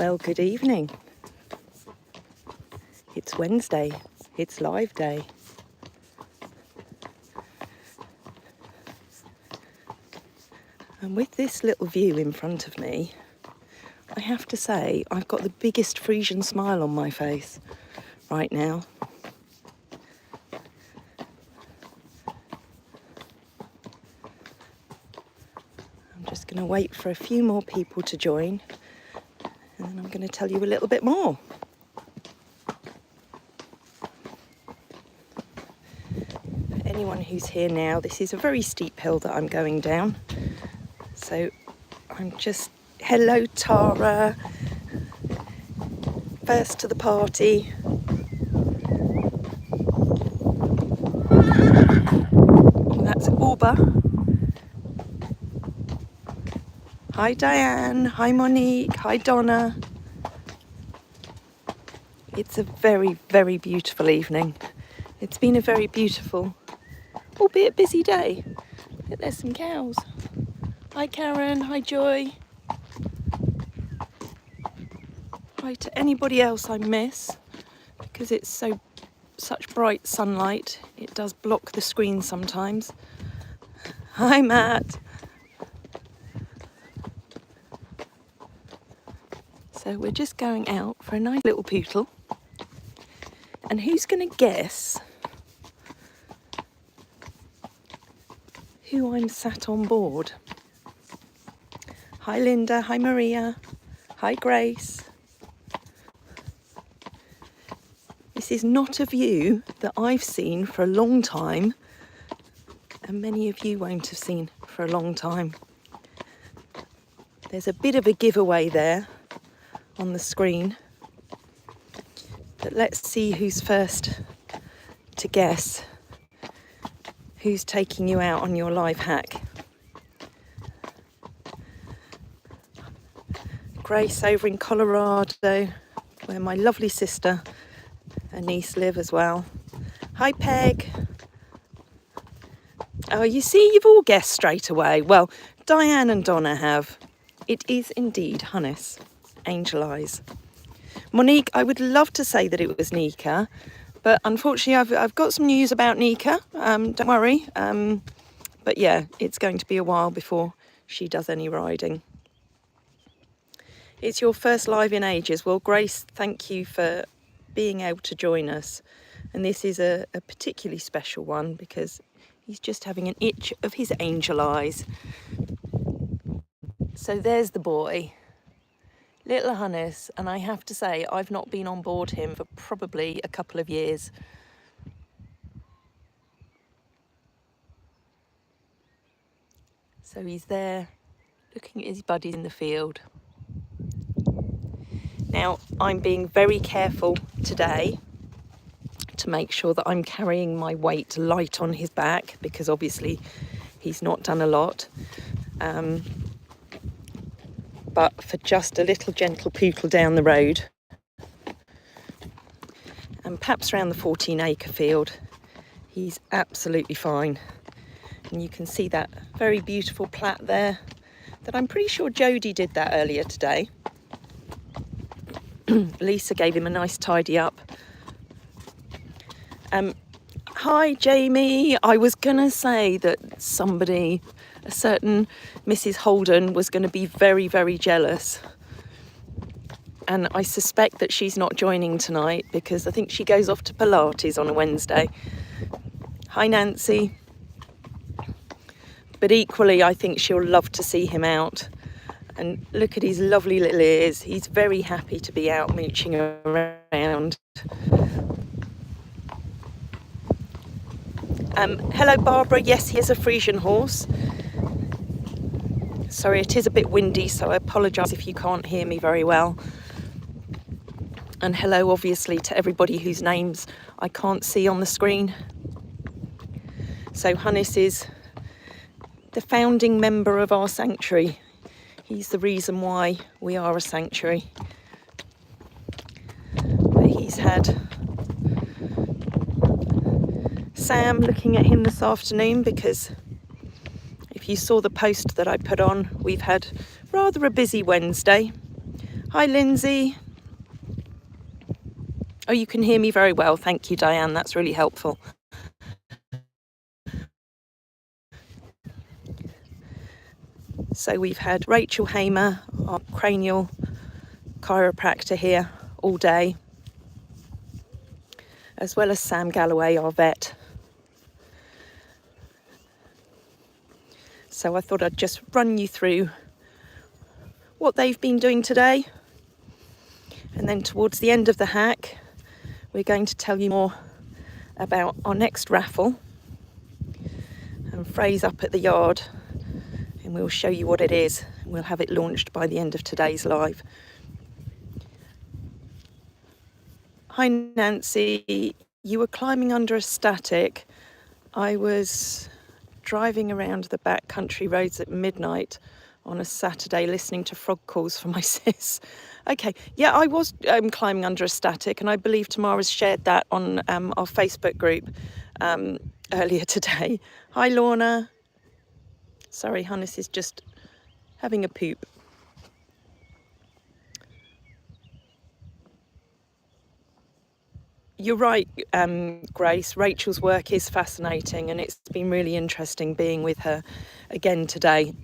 Well, good evening. It's Wednesday. It's live day. And with this little view in front of me, I have to say I've got the biggest Friesian smile on my face right now. I'm just going to wait for a few more people to join, and then I'm going to tell you a little bit more. For anyone who's here now, this is a very steep hill that I'm going down. So I'm just, hello Tara, first to the party. That's Uber. Hi Diane, hi Monique, hi Donna. It's a very, very beautiful evening. It's been a very beautiful, albeit busy day. Look, there's some cows. Hi Karen, hi Joy. Hi to anybody else I miss, because it's such bright sunlight, it does block the screen sometimes. Hi Matt. So we're just going out for a nice little poodle. And who's going to guess who I'm sat on board? Hi Linda, hi Maria, hi Grace. This is not a view that I've seen for a long time, and many of you won't have seen for a long time. There's a bit of a giveaway there on the screen, but let's see who's first to guess who's taking you out on your life hack. Grace over in Colorado, where my lovely sister and niece live as well. Hi Peg. Oh, you see, you've all guessed straight away. Well, Diane and Donna have. It is indeed Hannes, Angel Eyes. Monique, I would love to say that it was Nika, but unfortunately I've got some news about Nika. Don't worry. But yeah, it's going to be a while before she does any riding. It's your first live in ages. Well, Grace, thank you for being able to join us. And this is a particularly special one because he's just having an itch of his angel eyes. So there's the boy, little Hannes, and I have to say I've not been on board him for probably a couple of years. So he's there looking at his buddies in the field. Now, I'm being very careful today to make sure that I'm carrying my weight light on his back, because obviously he's not done a lot. But for just a little gentle poodle down the road, and perhaps around the 14-acre field, he's absolutely fine. And you can see that very beautiful plait there, that I'm pretty sure Jodie did that earlier today. Lisa gave him a nice tidy up. Hi Jamie, I was gonna say that somebody, a certain Mrs. Holden, was going to be very, very jealous. And I suspect that she's not joining tonight because I think she goes off to Pilates on a Wednesday. Hi Nancy. But equally, I think she'll love to see him out. And look at his lovely little ears. He's very happy to be out mooching around. Hello Barbara, yes, he is a Friesian horse. Sorry, it is a bit windy, so I apologise if you can't hear me very well. And hello, obviously, to everybody whose names I can't see on the screen. So Hannes is the founding member of our sanctuary. He's the reason why we are a sanctuary. But he's had Sam looking at him this afternoon, because if you saw the post that I put on, we've had rather a busy Wednesday. Hi, Lindsay. Oh, you can hear me very well. Thank you, Diane. That's really helpful. So we've had Rachel Hamer, our cranial chiropractor, here all day, as well as Sam Galloway, our vet. So I thought I'd just run you through what they've been doing today. And then towards the end of the hack, we're going to tell you more about our next raffle. And Frey's up at the yard and we'll show you what it is. We'll have it launched by the end of today's live. Hi, Nancy. You were climbing under a static. I was driving around the back country roads at midnight on a Saturday listening to frog calls for my sis. Okay, yeah, I was climbing under a static, and I believe Tamara's shared that on our Facebook group earlier today. Hi, Lorna. Sorry, Hannes is just having a poop. You're right, Grace. Rachel's work is fascinating, and it's been really interesting being with her again today.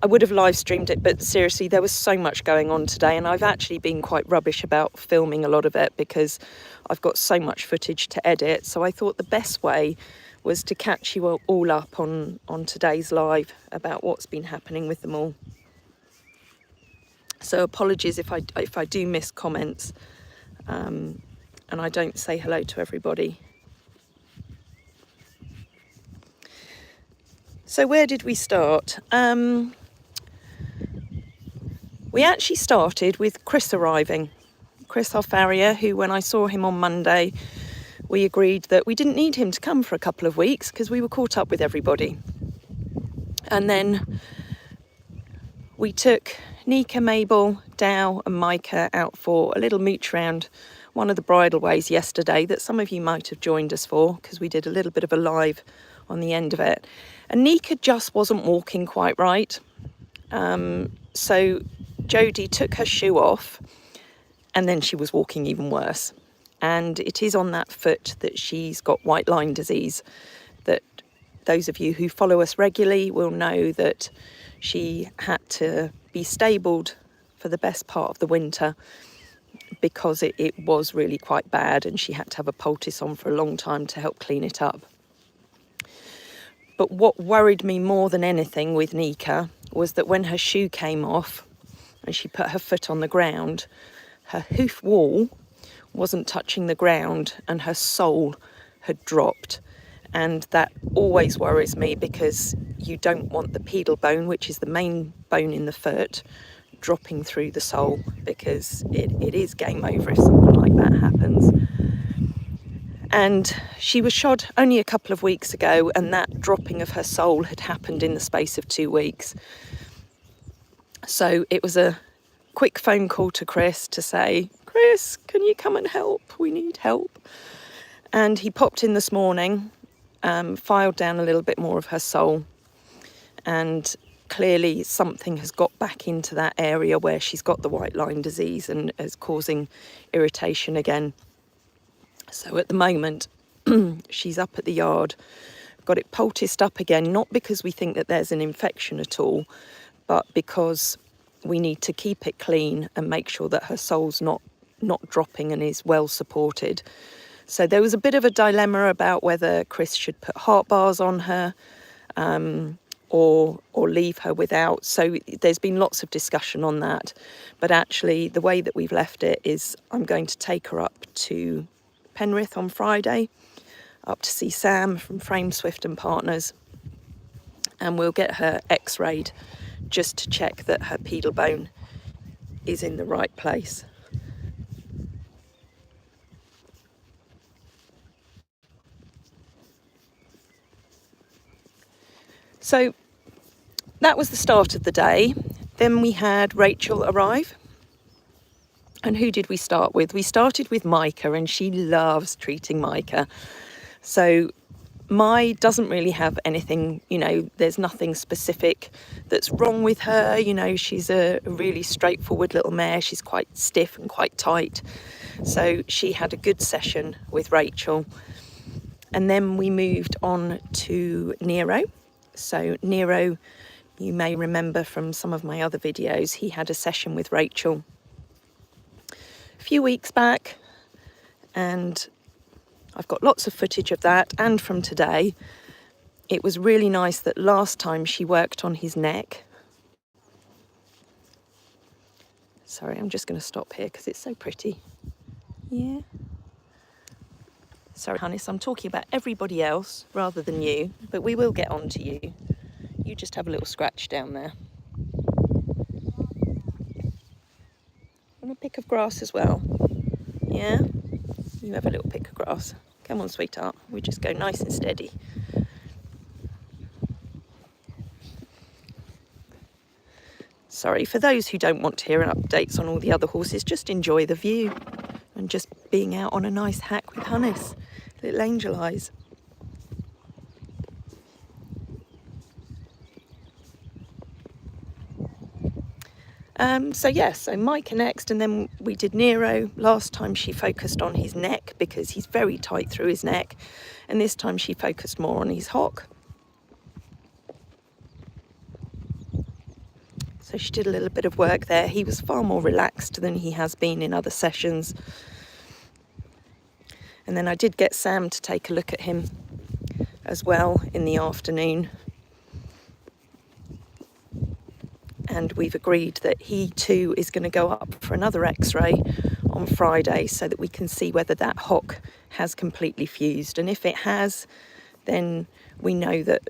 I would have live streamed it, but seriously, there was so much going on today, and I've actually been quite rubbish about filming a lot of it because I've got so much footage to edit. So I thought the best way was to catch you all up on today's live about what's been happening with them all. So apologies if I do miss comments. And I don't say hello to everybody. So where did we start? We actually started with Chris arriving. Chris, our farrier, who when I saw him on Monday, we agreed that we didn't need him to come for a couple of weeks because we were caught up with everybody. And then we took Nika, Mabel, Dow and Micah out for a little mooch round one of the bridleways yesterday that some of you might have joined us for because we did a little bit of a live on the end of it. And Nika just wasn't walking quite right. So Jodie took her shoe off and then she was walking even worse. And it is on that foot that she's got white line disease. That those of you who follow us regularly will know that she had to be stabled for the best part of the winter because it was really quite bad, and she had to have a poultice on for a long time to help clean it up. But what worried me more than anything with Nika was that when her shoe came off and she put her foot on the ground, her hoof wall wasn't touching the ground and her sole had dropped. And that always worries me because you don't want the pedal bone, which is the main bone in the foot, dropping through the sole, because it is game over if something like that happens. And she was shod only a couple of weeks ago, and that dropping of her sole had happened in the space of 2 weeks. So it was a quick phone call to Chris to say, Chris, can you come and help? We need help. And he popped in this morning, filed down a little bit more of her sole, and clearly something has got back into that area where she's got the white line disease and is causing irritation again. So at the moment, she's up at the yard, got it poulticed up again, not because we think that there's an infection at all, but because we need to keep it clean and make sure that her sole's not dropping and is well supported. So there was a bit of a dilemma about whether Chris should put heart bars on her or leave her without. So there's been lots of discussion on that. But actually, the way that we've left it is I'm going to take her up to Penrith on Friday, up to see Sam from Frame Swift and Partners, and we'll get her x-rayed just to check that her pedal bone is in the right place. So that was the start of the day. Then we had Rachel arrive. And who did we start with? We started with Micah, and she loves treating Micah. So Mai doesn't really have anything, you know, there's nothing specific that's wrong with her. You know, she's a really straightforward little mare. She's quite stiff and quite tight. So she had a good session with Rachel. And then we moved on to Nero. So Nero, you may remember from some of my other videos, he had a session with Rachel a few weeks back, and I've got lots of footage of that and from today. It was really nice that last time she worked on his neck. Sorry, I'm just going to stop here because it's so pretty. Yeah. Sorry, Hannes, I'm talking about everybody else rather than you, but we will get on to you. You just have a little scratch down there. Want a pick of grass as well? Yeah? You have a little pick of grass. Come on, sweetheart. We just go nice and steady. Sorry, for those who don't want to hear updates on all the other horses, just enjoy the view and just being out on a nice hack with Hannes. Little angel eyes. So Micah next, and then we did Nero. Last time she focused on his neck because he's very tight through his neck, and this time she focused more on his hock. So she did a little bit of work there. He was far more relaxed than he has been in other sessions. And then I did get Sam to take a look at him as well in the afternoon. And we've agreed that he too is going to go up for another x-ray on Friday so that we can see whether that hock has completely fused. And if it has, then we know that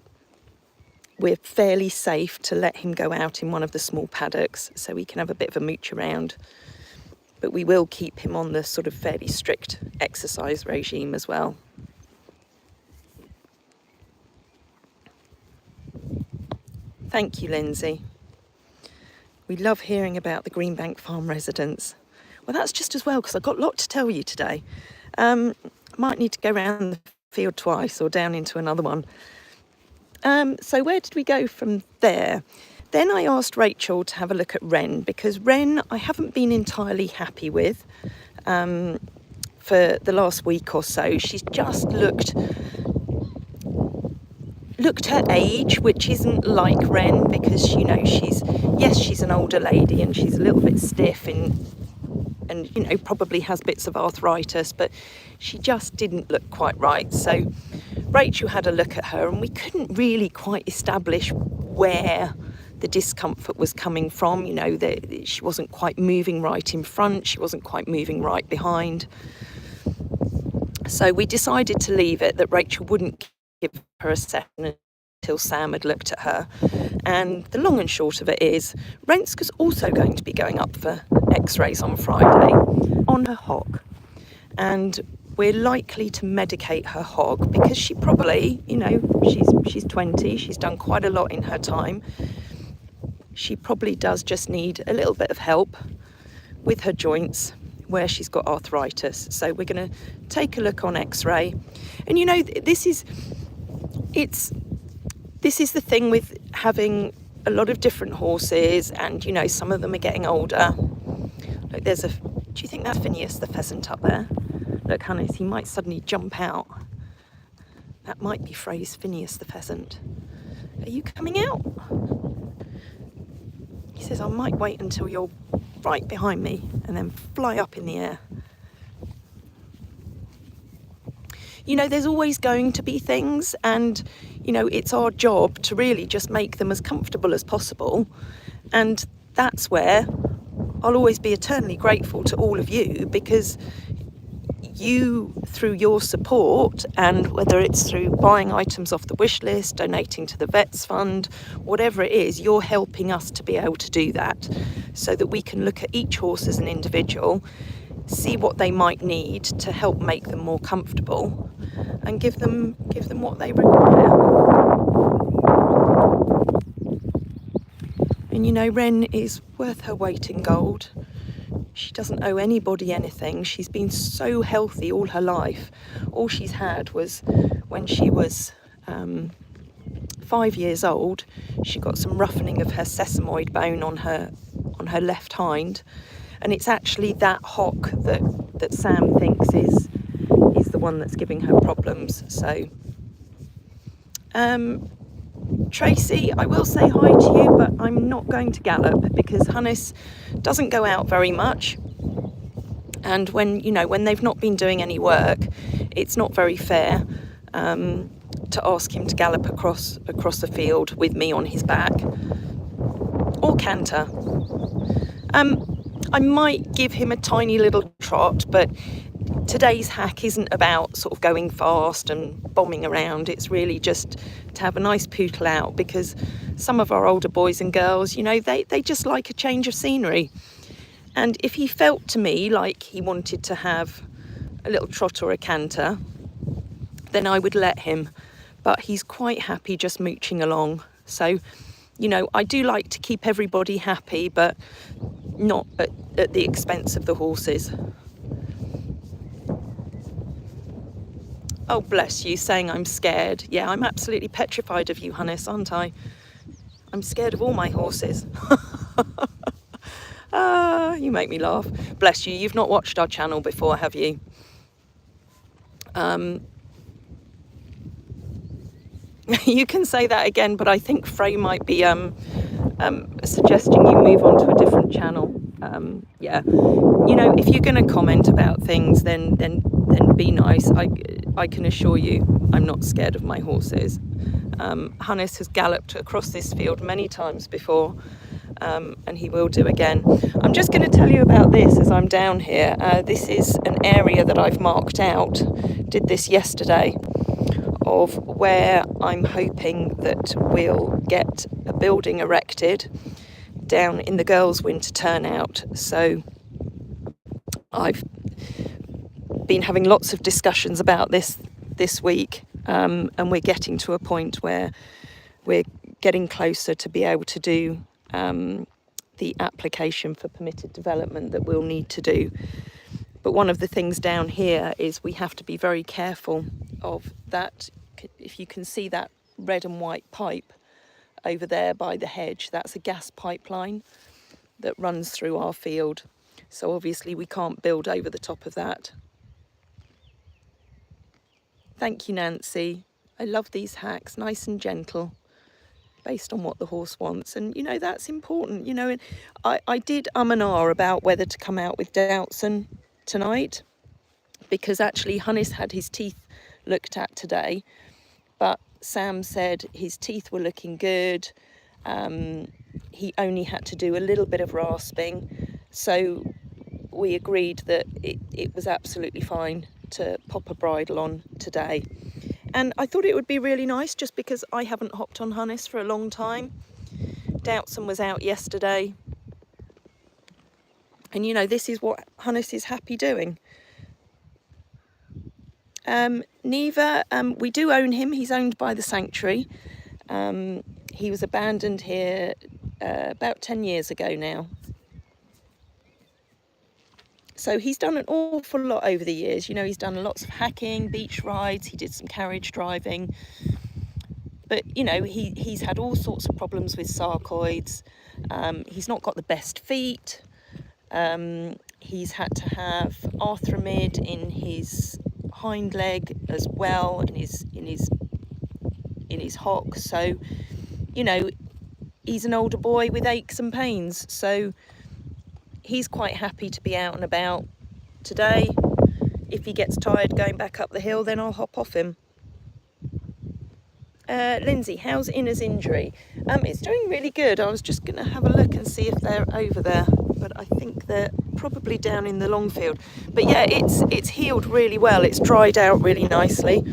we're fairly safe to let him go out in one of the small paddocks so we can have a bit of a mooch around. But we will keep him on the sort of fairly strict exercise regime as well. Thank you, Lindsay. We love hearing about the Greenbank Farm residents. Well, that's just as well, because I've got a lot to tell you today. Might need to go around the field twice or down into another one. So where did we go from there? Then I asked Rachel to have a look at Wren, because Wren I haven't been entirely happy with for the last week or so. She's just looked her age, which isn't like Wren, because you know she's an older lady and she's a little bit stiff and you know probably has bits of arthritis, but she just didn't look quite right. So Rachel had a look at her and we couldn't really quite establish where the discomfort was coming from. You know, that she wasn't quite moving right in front, she wasn't quite moving right behind. So we decided to leave it, that Rachel wouldn't give her a session until Sam had looked at her. And the long and short of it is, Renska's also going to be going up for x-rays on Friday on her hock. And we're likely to medicate her hog because she probably, you know, she's 20, she's done quite a lot in her time. She probably does just need a little bit of help with her joints where she's got arthritis. So we're going to take a look on x-ray. And you know, this is the thing with having a lot of different horses, and you know, some of them are getting older. Look, do you think that's Phineas the pheasant up there? Look, Hannes, he might suddenly jump out. That might be Phineas the pheasant. Are you coming out? He says, I might wait until you're right behind me and then fly up in the air. You know, there's always going to be things, and, you know, it's our job to really just make them as comfortable as possible. And that's where I'll always be eternally grateful to all of you, because you, through your support, and whether it's through buying items off the wish list, donating to the Vets Fund, whatever it is, you're helping us to be able to do that, so that we can look at each horse as an individual, see what they might need to help make them more comfortable, and give them what they require. And you know, Wren is worth her weight in gold. She doesn't owe anybody anything. She's been so healthy all her life. All she's had was when she was 5 years old, she got some roughening of her sesamoid bone on her left hind, and it's actually that hock that Sam thinks is the one that's giving her problems. So Tracy, I will say hi to you, but I'm not going to gallop because Hannes doesn't go out very much, and when they've not been doing any work, it's not very fair to ask him to gallop across the field with me on his back or canter. I might give him a tiny little trot, but today's hack isn't about sort of going fast and bombing around. It's really just to have a nice pootle out, because some of our older boys and girls, they just like a change of scenery. And if he felt to me like he wanted to have a little trot or a canter, then I would let him. But he's quite happy just mooching along. So, I do like to keep everybody happy, but not at the expense of the horses. Oh, bless you, saying I'm scared. Yeah, I'm absolutely petrified of you, Hannes, aren't I? I'm scared of all my horses. You make me laugh. Bless you, you've not watched our channel before, have you? You can say that again, but I think Frey might be suggesting you move on to a different channel. Yeah, if you're going to comment about things, then be nice. I can assure you, I'm not scared of my horses. Hannes has galloped across this field many times before, and he will do again. I'm just going to tell you about this as I'm down here. This is an area that I've marked out. Did this yesterday, of where I'm hoping that we'll get a building erected down in the girls' winter turnout. So I've been having lots of discussions about this week, and we're getting to a point where we're getting closer to be able to do the application for permitted development that we'll need to do. But one of the things down here is we have to be very careful of that. If you can see that red and white pipe over there by the hedge, that's a gas pipeline that runs through our field. So obviously we can't build over the top of that. Thank you, Nancy. I love these hacks, nice and gentle, based on what the horse wants. And, that's important. And I did and ah about whether to come out with Doutzen tonight, because actually Hannes had his teeth looked at today, but Sam said his teeth were looking good. He only had to do a little bit of rasping, so we agreed that it was absolutely fine to pop a bridle on today. And I thought it would be really nice, just because I haven't hopped on Hannes for a long time. Doutzen was out yesterday, and this is what Hannes is happy doing. Neva, we do own him. He's owned by the sanctuary. He was abandoned here about 10 years ago now. So he's done an awful lot over the years. He's done lots of hacking, beach rides, he did some carriage driving. But, he's had all sorts of problems with sarcoids. He's not got the best feet. He's had to have arthramid in his hind leg as well, in his hock. So, he's an older boy with aches and pains. So he's quite happy to be out and about today. If he gets tired going back up the hill, then I'll hop off him. Lindsay, how's Ina's injury? It's doing really good. I was just going to have a look and see if they're over there, but I think they're probably down in the long field. But yeah, it's healed really well. It's dried out really nicely.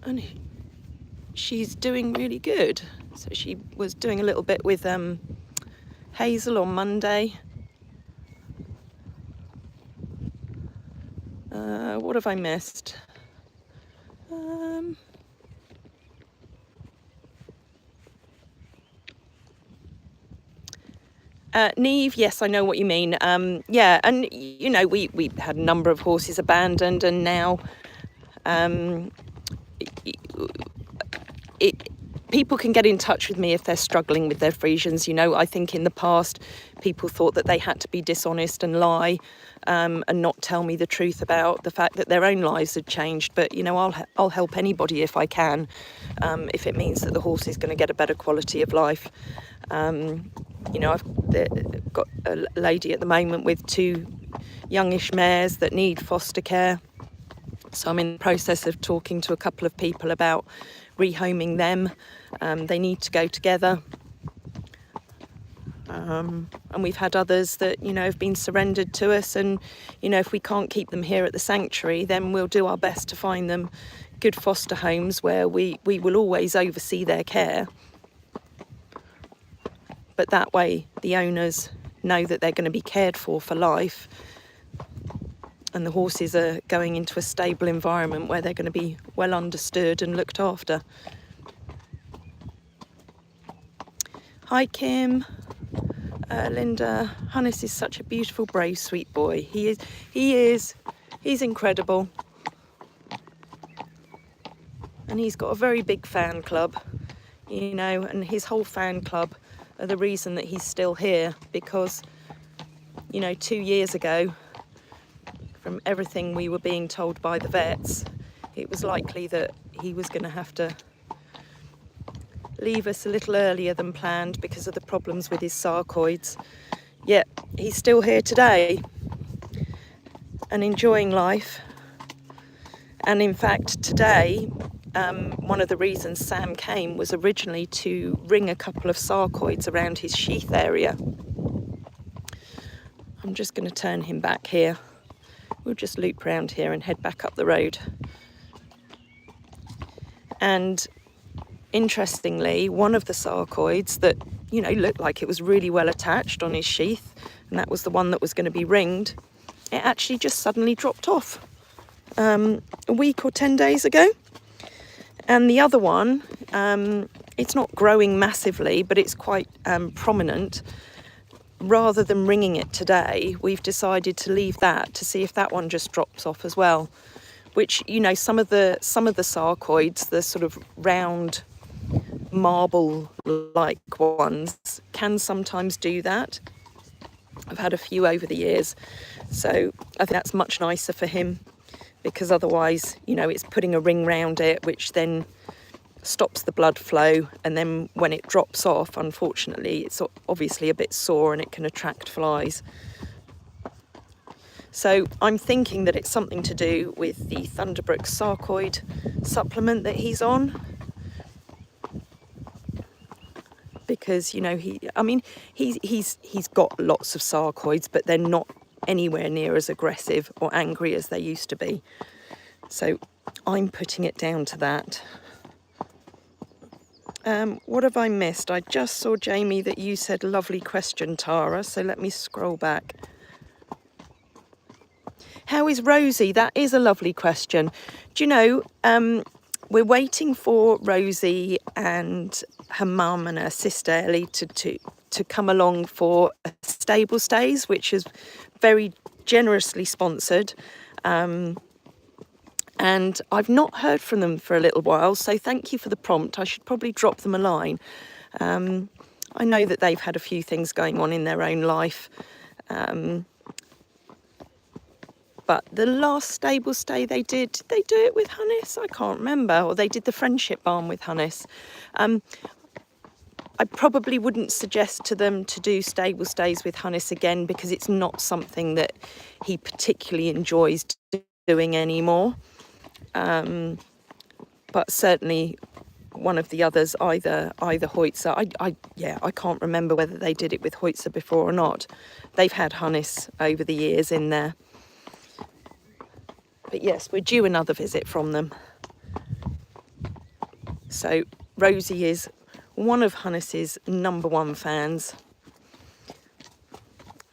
And she's doing really good. So she was doing a little bit with Hazel on Monday. What have I missed? Neve, yes, I know what you mean. Yeah, and you know, we had a number of horses abandoned, and now people can get in touch with me if they're struggling with their Friesians. You know, I think in the past people thought that they had to be dishonest and lie and not tell me the truth about the fact that their own lives had changed. But you know, I'll help anybody if I can, if it means that the horse is going to get a better quality of life. You know, I've got a lady at the moment with 2 youngish mares that need foster care. So I'm in the process of talking to a couple of people about rehoming them. They need to go together. And we've had others that, you know, have been surrendered to us. And, you know, if we can't keep them here at the sanctuary, then we'll do our best to find them good foster homes where we will always oversee their care. But that way the owners know that they're going to be cared for life. And the horses are going into a stable environment where they're going to be well understood and looked after. Hi, Kim. Linda. Hannes is such a beautiful, brave, sweet boy. He is. He's incredible. And he's got a very big fan club, you know, and his whole fan club are the reason that he's still here, because, you know, 2 years ago, from everything we were being told by the vets, it was likely that he was going to have to leave us a little earlier than planned because of the problems with his sarcoids. Yet he's still here today and enjoying life. And in fact, today, one of the reasons Sam came was originally to ring a couple of sarcoids around his sheath area. I'm just going to turn him back here. We'll just loop round here and head back up the road. And interestingly, one of the sarcoids that, you know, looked like it was really well attached on his sheath, and that was the one that was going to be ringed, it actually just suddenly dropped off a week or 10 days ago. And the other one, it's not growing massively, but it's quite prominent. Rather than ringing it today, we've decided to leave that to see if that one just drops off as well. Which, you know, some of the sarcoids, the sort of round marble-like ones, can sometimes do that. I've had a few over the years, so I think that's much nicer for him, because otherwise, you know, it's putting a ring round it, which then stops the blood flow, and then when it drops off, unfortunately, it's obviously a bit sore and it can attract flies. So I'm thinking that it's something to do with the Thunderbrook Sarcoid supplement that he's on, because, you know, he's got lots of sarcoids, but they're not anywhere near as aggressive or angry as they used to be. So I'm putting it down to that. What have I missed? I just saw, Jamie, that you said lovely question, Tara, so let me scroll back. How is Rosie? That is a lovely question. Do you know, we're waiting for Rosie and her mum and her sister Ellie to come along for a stable stays, which is very generously sponsored. And I've not heard from them for a little while, so thank you for the prompt. I should probably drop them a line. I know that they've had a few things going on in their own life. But the last stable stay they did they do it with Hannes? I can't remember. Or they did the friendship barn with Hannes. I probably wouldn't suggest to them to do stable stays with Hannes again, because it's not something that he particularly enjoys doing anymore. But certainly one of the others, either Hoitzer, I can't remember whether they did it with Hoitzer before or not. They've had Hannes over the years in there. But yes, we're due another visit from them. So Rosie is one of Hannes's #1 fans.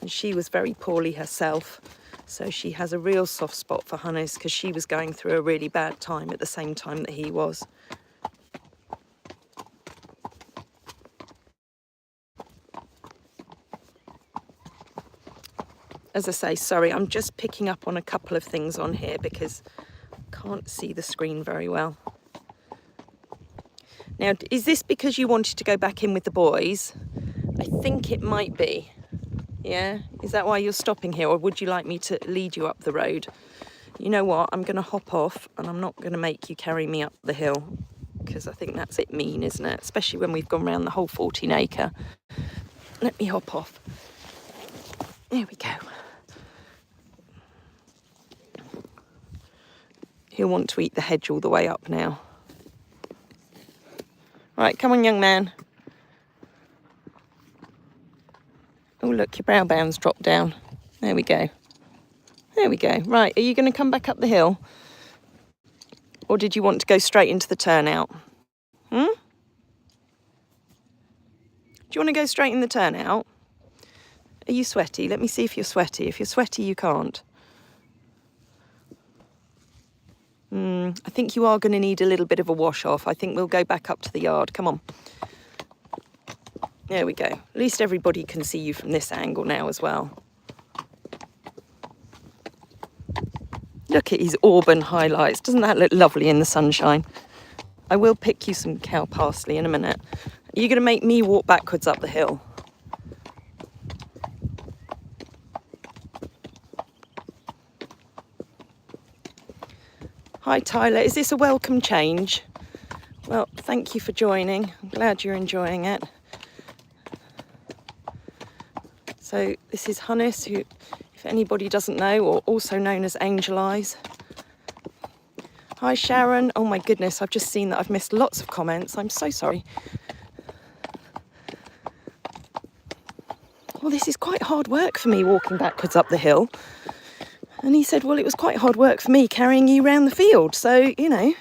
And she was very poorly herself. So she has a real soft spot for Hannes, because she was going through a really bad time at the same time that he was. as I say, sorry, I'm just picking up on a couple of things on here because I can't see the screen very well. Now, is this because you wanted to go back in with the boys? I think it might be. Yeah? Is that why you're stopping here, or would you like me to lead you up the road? You know what? I'm going to hop off, and I'm not going to make you carry me up the hill, because I think that's it mean, isn't it? Especially when we've gone round the whole 14 acre. Let me hop off. There we go. He'll want to eat the hedge all the way up now. Right, come on, young man. Oh, look, your brow band's dropped down. There we go. There we go. Right, are you going to come back up the hill? Or did you want to go straight into the turnout? Do you want to go straight in the turnout? Are you sweaty? Let me see if you're sweaty. If you're sweaty, you can't. I think you are going to need a little bit of a wash off. I think we'll go back up to the yard. Come on. There we go. At least everybody can see you from this angle now as well. Look at his auburn highlights. Doesn't that look lovely in the sunshine? I will pick you some cow parsley in a minute. Are you going to make me walk backwards up the hill? Hi Tyler, is this a welcome change? Well, thank you for joining. I'm glad you're enjoying it. So this is Hunnis, who, if anybody doesn't know, or also known as Angel Eyes. Hi Sharon. Oh my goodness, I've just seen that I've missed lots of comments. I'm so sorry. Well, this is quite hard work for me walking backwards up the hill. And he said, well, it was quite hard work for me carrying you around the field. So, you know,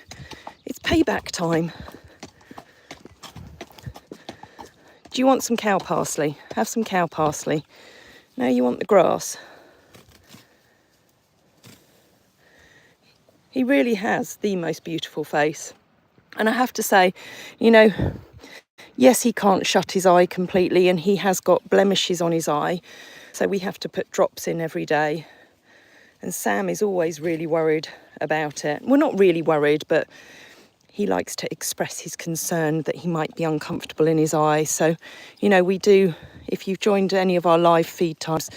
it's payback time. Do you want some cow parsley? Have some cow parsley. No, you want the grass. He really has the most beautiful face. And I have to say, you know, yes, he can't shut his eye completely and he has got blemishes on his eye. So we have to put drops in every day. And Sam is always really worried about it. Well, not really worried, but he likes to express his concern that he might be uncomfortable in his eye. So, you know, we do, if you've joined any of our live feed times,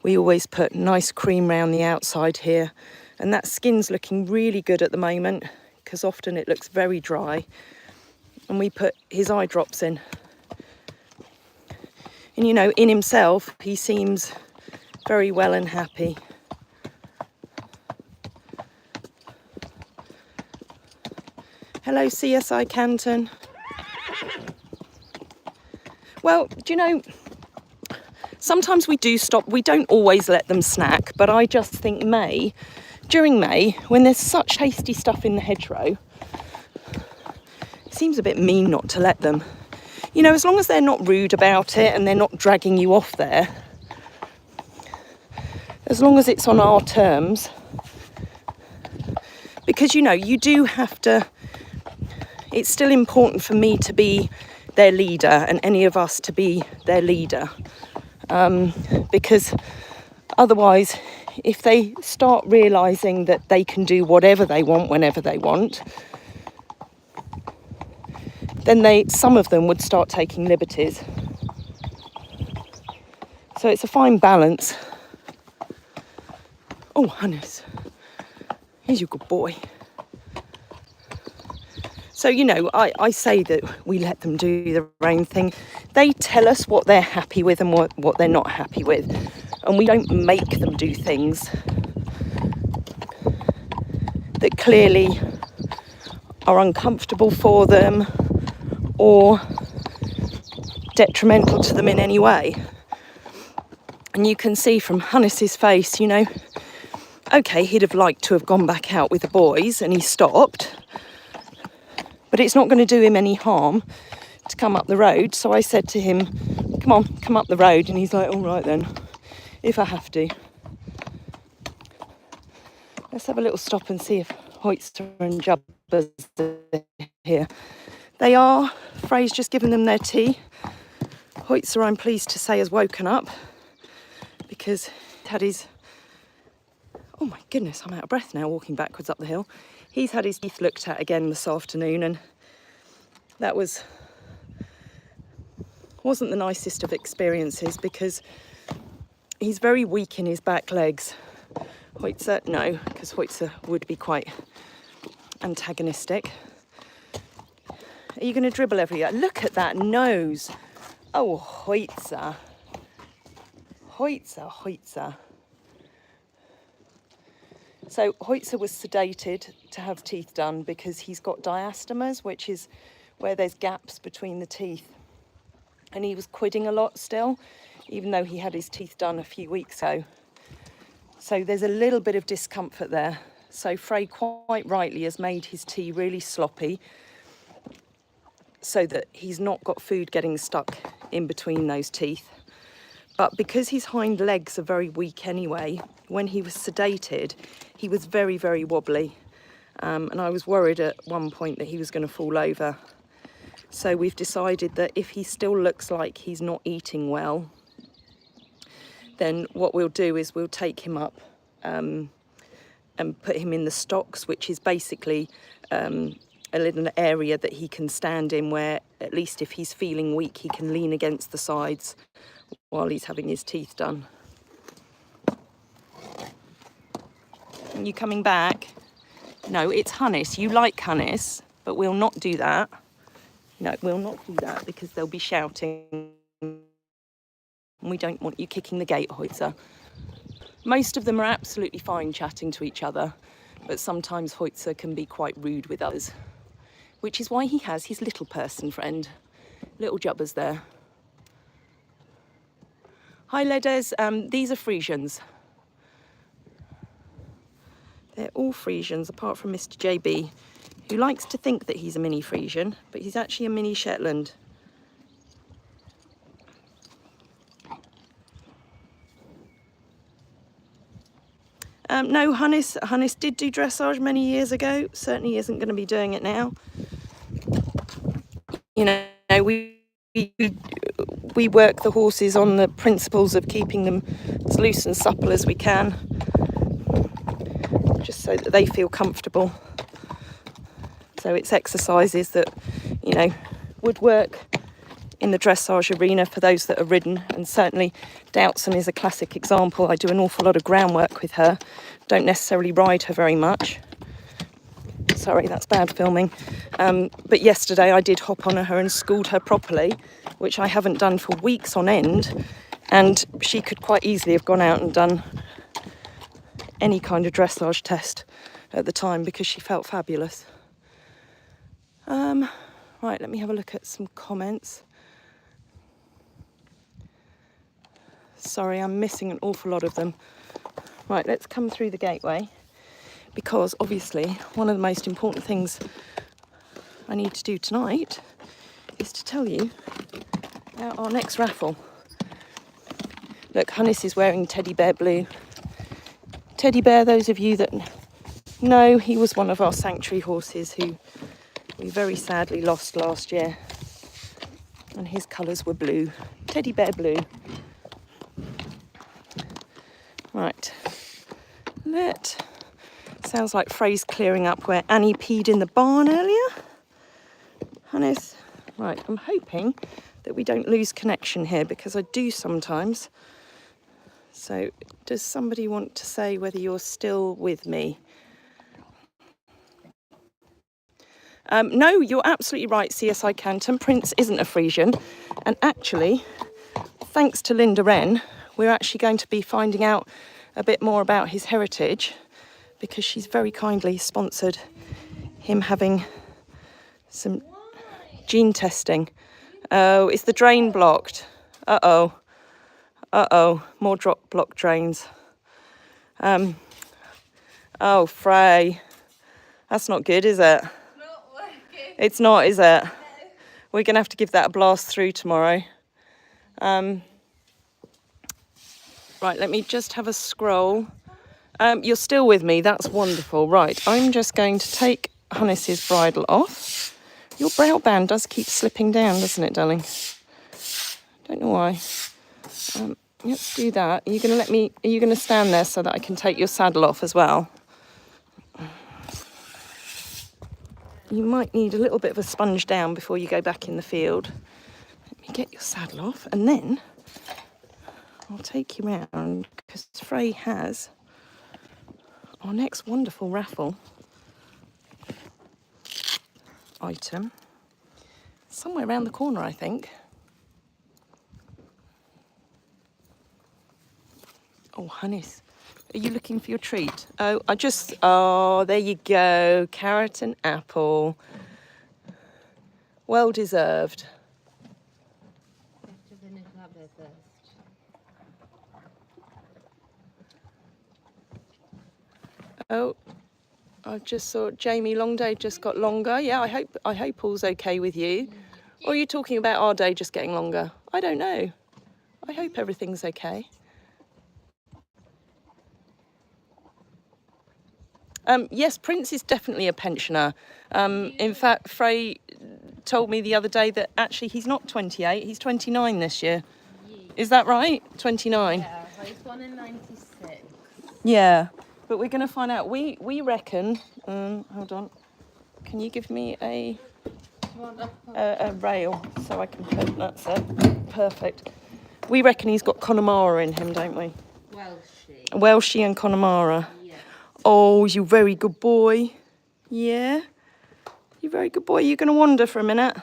we always put nice cream around the outside here. And that skin's looking really good at the moment because often it looks very dry. And we put his eye drops in. And, you know, in himself, he seems very well and happy. Hello, CSI Canton. Well, do you know, sometimes we do stop. We don't always let them snack, but I just think during May, when there's such tasty stuff in the hedgerow, it seems a bit mean not to let them. You know, as long as they're not rude about it and they're not dragging you off there, as long as it's on our terms, because, you know, you do have to, it's still important for me to be their leader and any of us to be their leader. Because otherwise, if they start realising that they can do whatever they want whenever they want, then some of them would start taking liberties. So it's a fine balance. Oh, Hannes, here's your good boy. So, you know, I say that we let them do their own thing. They tell us what they're happy with and what they're not happy with. And we don't make them do things that clearly are uncomfortable for them or detrimental to them in any way. And you can see from Hannes's face, you know, okay, he'd have liked to have gone back out with the boys and he stopped. But it's not going to do him any harm to come up the road. So I said to him, come on, come up the road. And he's like, all right then, if I have to. Let's have a little stop and see if Hoytster and Jubbers are here. They are. Frey's just given them their tea. Hoytster, I'm pleased to say, has woken up because he's had his... Oh my goodness, I'm out of breath now walking backwards up the hill. He's had his teeth looked at again this afternoon, and that wasn't the nicest of experiences because he's very weak in his back legs. Hoitzer, no, because Hoitzer would be quite antagonistic. Are you going to dribble everywhere? Look at that nose. Oh, Hoitzer. Hoitzer, Hoitzer. So Hoitzer was sedated to have teeth done because he's got diastemas, which is where there's gaps between the teeth. And he was quidding a lot still, even though he had his teeth done a few weeks ago. So there's a little bit of discomfort there. So Frey quite rightly has made his tea really sloppy so that he's not got food getting stuck in between those teeth. But because his hind legs are very weak anyway, when he was sedated, he was very, very wobbly. And I was worried at one point that he was going to fall over. So we've decided that if he still looks like he's not eating well, then what we'll do is we'll take him up and put him in the stocks, which is basically a little area that he can stand in where, at least if he's feeling weak, he can lean against the sides while he's having his teeth done. Are you coming back? No, it's Hunnis. You like Hunnis, but we'll not do that. No, we'll not do that because they'll be shouting. And we don't want you kicking the gate, Hoitzer. Most of them are absolutely fine chatting to each other, but sometimes Hoitzer can be quite rude with others, which is why he has his little person friend. Little Jubba's there. Hi, Ledes. These are Friesians. They're all Friesians, apart from Mr. JB, who likes to think that he's a mini Friesian, but he's actually a mini Shetland. No, Hunnis did do dressage many years ago. Certainly isn't going to be doing it now. You know, we work the horses on the principles of keeping them as loose and supple as we can, just so that they feel comfortable. So it's exercises that, you know, would work in the dressage arena for those that are ridden, and certainly Doubtson is a classic example. I do an awful lot of groundwork with her, don't necessarily ride her very much. Sorry, that's bad filming. But yesterday I did hop on her and schooled her properly, which I haven't done for weeks on end, and she could quite easily have gone out and done any kind of dressage test at the time because she felt fabulous. Right, let me have a look at some comments. Sorry, I'm missing an awful lot of them. Right, let's come through the gateway, because obviously one of the most important things I need to do tonight is to tell you about our next raffle. Look, Hunnis is wearing teddy bear blue. Teddy bear, those of you that know, he was one of our sanctuary horses who we very sadly lost last year, and his colours were blue. Teddy bear blue. Right, sounds like Frey's clearing up where Annie peed in the barn earlier. Hunnis, right, I'm hoping that we don't lose connection here because I do sometimes. So does somebody want to say whether you're still with me? No, you're absolutely right, CSI Canton. Prince isn't a Friesian, and actually, thanks to Linda Wren, we're actually going to be finding out a bit more about his heritage, because she's very kindly sponsored him having some gene testing. Oh, is the drain blocked? Uh-oh. Uh-oh, more blocked drains. Oh, Frey. That's not good, is it? Not working. It's not, is it? No. We're going to have to give that a blast through tomorrow. Right, let me just have a scroll. You're still with me, that's wonderful. Right, I'm just going to take Hunnis's bridle off. Your brow band does keep slipping down, doesn't it, darling? Don't know why. Let's do that. Are you going to let me? Are you going to stand there so that I can take your saddle off as well? You might need a little bit of a sponge down before you go back in the field. Let me get your saddle off, and then I'll take you round because Frey has our next wonderful raffle item somewhere around the corner, I think. Oh, Hannes, are you looking for your treat? Oh, there you go. Carrot and apple. Well deserved. Oh, I just saw Jamie, long day just got longer. Yeah, I hope all's okay with you. Or are you talking about our day just getting longer? I don't know. I hope everything's okay. Yes, Prince is definitely a pensioner. In fact, Frey told me the other day that actually he's not 28, he's 29 this year. Is that right? 29? Yeah, well, he's born in 96. Yeah, but we're going to find out. We reckon, hold on, can you give me a rail so I can put, that's it, perfect. We reckon he's got Connemara in him, don't we? Welshie and Connemara. Yeah. Oh, you very good boy. Yeah, you very good boy. You're going to wander for a minute.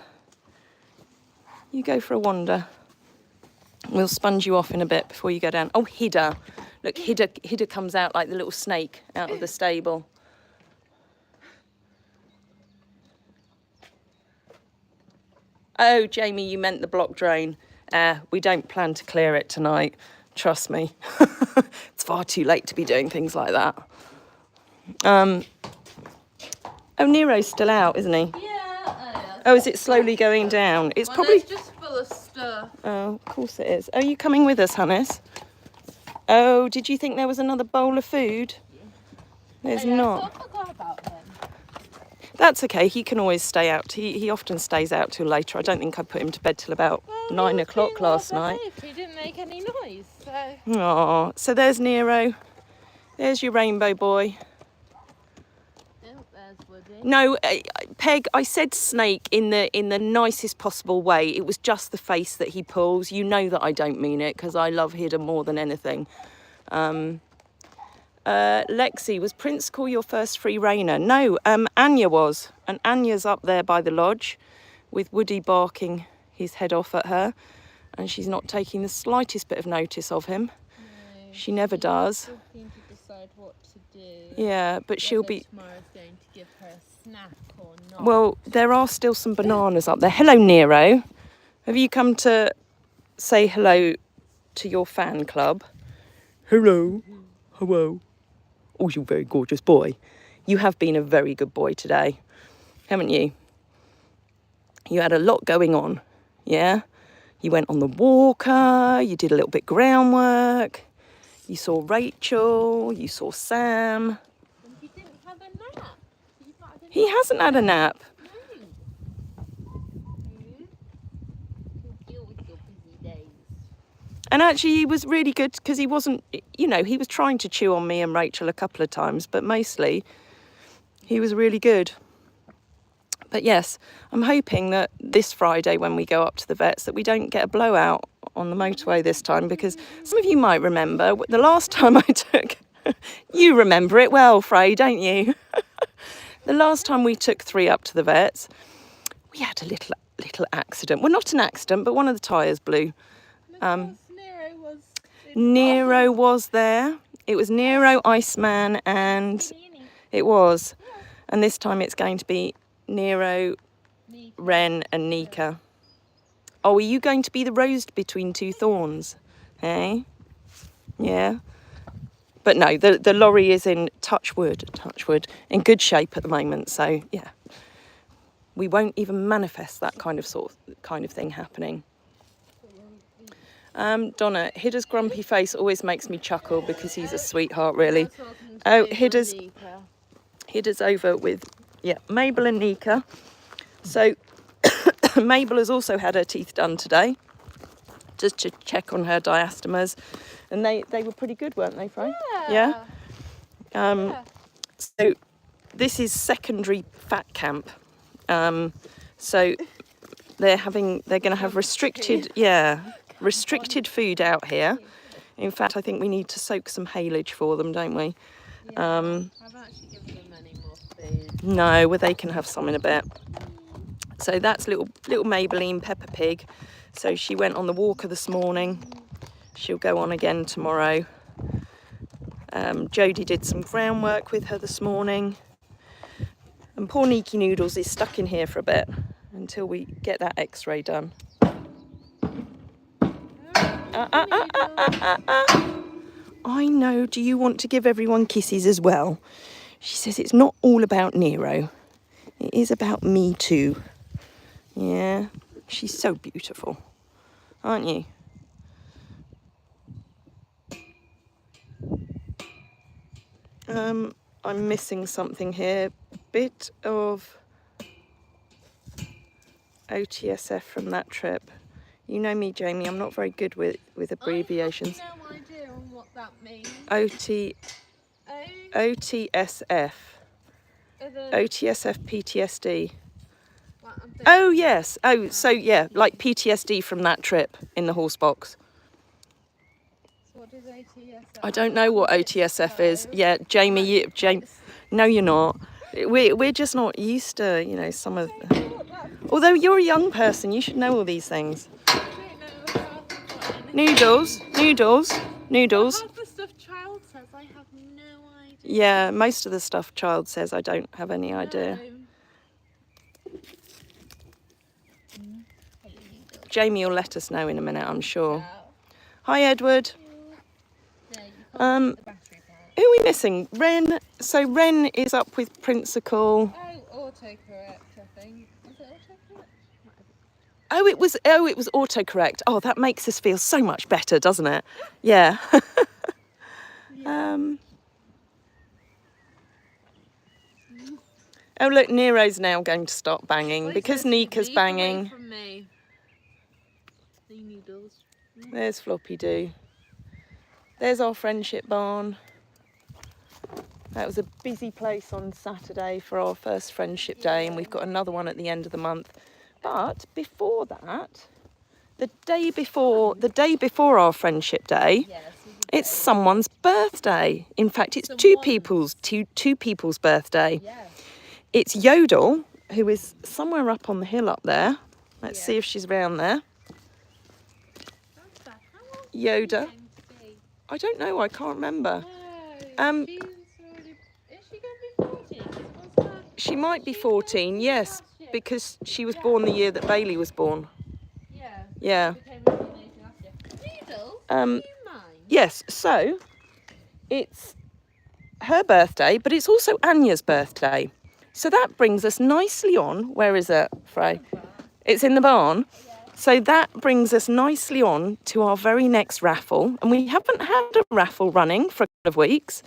You go for a wander. We'll sponge you off in a bit before you go down. Oh, Hidda. Look, Hidda comes out like the little snake out of the stable. Oh, Jamie, you meant the block drain. We don't plan to clear it tonight. Trust me. It's far too late to be doing things like that. Oh, Nero's still out, isn't he? Yeah. Oh, is it slowly going down? It's probably... It's just full of stuff. Oh, of course it is. Are you coming with us, Hannes? Oh, did you think there was another bowl of food? There's not. I forgot about him. That's okay. He can always stay out. He often stays out till later. I don't think I put him to bed till about 9 o'clock last night. He didn't make any noise, so... Oh, so there's Nero. There's your rainbow boy. Oh, there's Woody. No, Peg, I said snake in the nicest possible way. It was just the face that he pulls. You know that I don't mean it because I love Hidda more than anything. Lexi, was Prince Call your first free reiner? No, Anya was. And Anya's up there by the lodge with Woody barking his head off at her. And she's not taking the slightest bit of notice of him. No, she never does. Still keen to decide what to do. Yeah, but she'll be... Tomorrow's going to give her a snack or not. Well, there are still some bananas up there. Hello, Nero. Have you come to say hello to your fan club? Hello. Hello. Oh, you very gorgeous boy. You have been a very good boy today, haven't you? You had a lot going on, yeah? You went on the walker, you did a little bit groundwork, you saw Rachel, you saw Sam. And he didn't have a nap. He hasn't had a nap. Deal with your busy days. And actually he was really good because he wasn't, you know, he was trying to chew on me and Rachel a couple of times, but mostly he was really good. But yes, I'm hoping that this Friday when we go up to the vets that we don't get a blowout on the motorway this time, because some of you might remember the last time I took, you remember it well, Frey, don't you? The last time we took 3 up to the vets, we had a little accident. Well, not an accident, but one of the tyres blew. Nero was there. It was Nero, Iceman, and it was. And this time it's going to be Nero, Ren and Nika. Oh, are you going to be the rose between 2 thorns? Eh? Yeah. But no, the lorry is in touch wood, in good shape at the moment. So yeah, we won't even manifest that kind of thing happening. Donna, Hidda's grumpy face always makes me chuckle because he's a sweetheart, really. Oh, Hidda's over with, yeah, Mabel and Nika. So Mabel has also had her teeth done today. just to check on her diastemas, and they were pretty good, weren't they, Fray? Yeah. So this is secondary fat camp. So they're going to have restricted food out here. In fact, I think we need to soak some haylage for them, don't we? Yeah. I've actually given them any more food. No, well, they can have some in a bit. So that's little Maybelline Peppa Pig. So she went on the walker this morning. She'll go on again tomorrow. Jodie did some groundwork with her this morning. And poor Neeky Noodles is stuck in here for a bit until we get that x-ray done. I know, do you want to give everyone kisses as well? She says it's not all about Nero. It is about me too. Yeah, she's so beautiful, aren't you? I'm missing something here. Bit of OTSF from that trip. You know me, Jamie, I'm not very good with abbreviations. I have no idea on what that means. OTSF. OTSF PTSD. What, Oh, yes. Oh, so yeah, like PTSD from that trip in the horse box. So what is OTSF? I don't know what OTSF is. Yeah, Jamie, no, you're not. We're just not used to, you know, some of. Although you're a young person, you should know all these things. Noodles. Half the stuff child says, I have no idea. Yeah, most of the stuff child says, I don't have any idea. Jamie will let us know in a minute, I'm sure. Hi, Edward. Who are we missing? Ren. So Ren is up with Principal. Oh, autocorrect, I think. Was it autocorrect? Oh, it was autocorrect. Oh, that makes us feel so much better, doesn't it? Yeah. Oh, look, Nero's now going to start banging because Nika's banging. From me. The noodles. There's Floppy Doo. There's our friendship barn. That was a busy place on Saturday for our first friendship day, and we've got another one at the end of the month. But before that, the day before our friendship day, it's someone's birthday. In fact, it's two people's birthday. Yeah. It's Yodel, who is somewhere up on the hill up there. Let's see if she's around there. Yoda. I don't know, I can't remember. No, is she going to be 14? She might be 14, yes, because she was born the year that Bailey was born. Yeah. Noodles, do you mind? Yes, so it's her birthday, but it's also Anya's birthday. So that brings us nicely on. Where is it, Frey? It's in the barn. So that brings us nicely on to our very next raffle. And we haven't had a raffle running for a couple of weeks.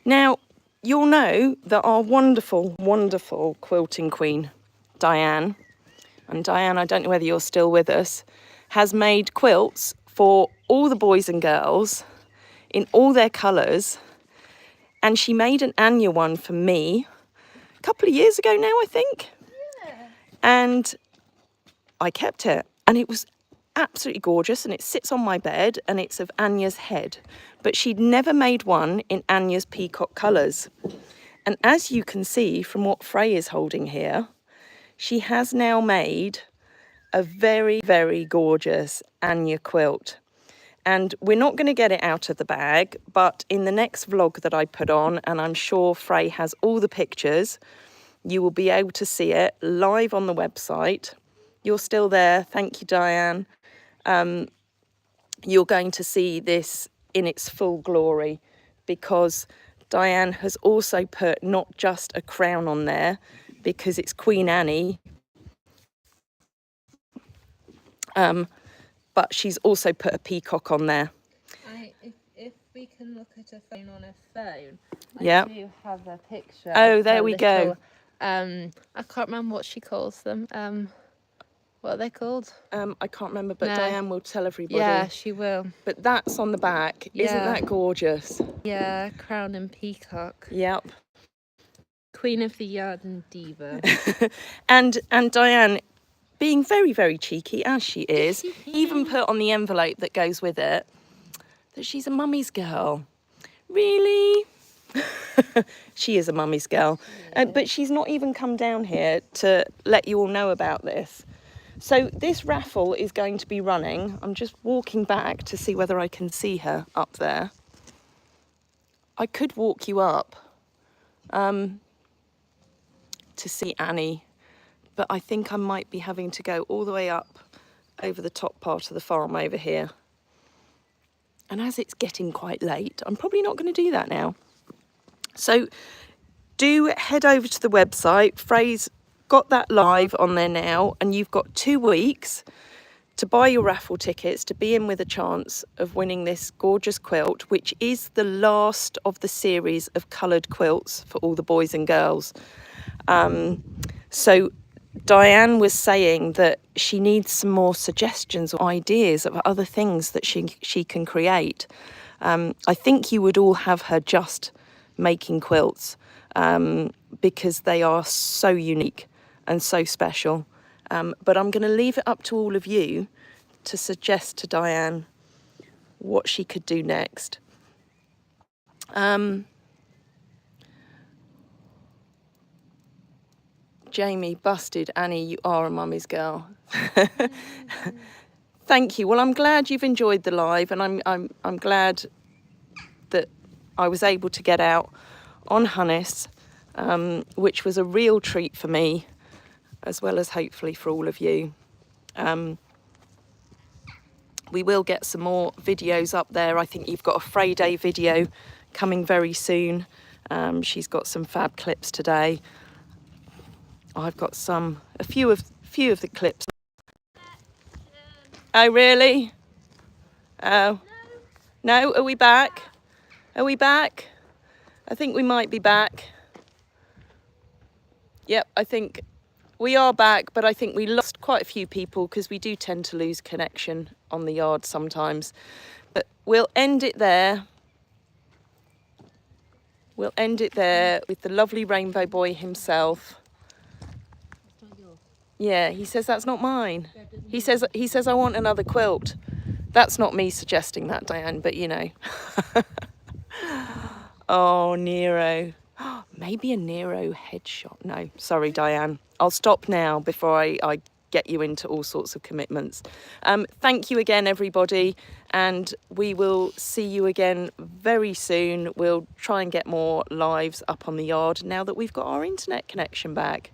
Now, you'll know that our wonderful, wonderful quilting queen, Diane, and Diane, I don't know whether you're still with us, has made quilts for all the boys and girls in all their colours. And she made an Anya one for me a couple of years ago now, I think. Yeah. And I kept it, and it was absolutely gorgeous, and it sits on my bed, and it's of Anya's head. But she'd never made one in Anya's peacock colours. And as you can see from what Frey is holding here, she has now made a very, very gorgeous Anya quilt. And we're not going to get it out of the bag, but in the next vlog that I put on, and I'm sure Frey has all the pictures, you will be able to see it live on the website. You're still there. Thank you, Diane. You're going to see this in its full glory because Diane has also put not just a crown on there because it's Queen Annie, but she's also put a peacock on there. If we can look at a phone on a phone, Yeah. I do have a picture. Oh, there we go. I can't remember what she calls them. What are they called? I can't remember, but No. Diane will tell everybody. Yeah, she will. But that's on the back. Isn't Yeah. that gorgeous? Yeah, crown and peacock. Yep. Queen of the yard and diva. And Diane, being very, very cheeky as she is, She even is. put on the envelope that goes with it that she's a mummy's girl. Really? She is a mummy's girl. But she's not even come down here to let you all know about this. So this raffle is going to be running. I'm just walking back to see whether I can see her up there. I could walk you up to see Annie, but I think I might be having to go all the way up over the top part of the farm over here. And as it's getting quite late, I'm probably not going to do that now. So do head over to the website. Frey's got that live on there now, and you've got 2 weeks to buy your raffle tickets to be in with a chance of winning this gorgeous quilt, which is the last of the series of coloured quilts for all the boys and girls. So Diane was saying that she needs some more suggestions or ideas of other things that she can create. I think you would all have her just making quilts because they are so unique and so special. But I'm going to leave it up to all of you to suggest to Diane what she could do next. Jamie, busted. Annie, you are a mummy's girl. Thank you. Well, I'm glad you've enjoyed the live, and I'm glad that I was able to get out on Hunnis, which was a real treat for me, as well as hopefully for all of you. We will get some more videos up there. I think you've got a Frey Day video coming very soon. She's got some fab clips today. I've got a few of the clips. Oh, really? Oh. No, are we back? Are we back? I think we might be back. Yep, I think we are back, but I think we lost quite a few people because we do tend to lose connection on the yard sometimes. But we'll end it there. We'll end it there with the lovely Rainbow Boy himself. Yeah, he says that's not mine. He says I want another quilt. That's not me suggesting that, Diane, but you know. Oh, Nero. Maybe a Nero headshot. No, sorry, Diane. I'll stop now before I get you into all sorts of commitments. Thank you again, everybody, and we will see you again very soon. We'll try and get more lives up on the yard now that we've got our internet connection back.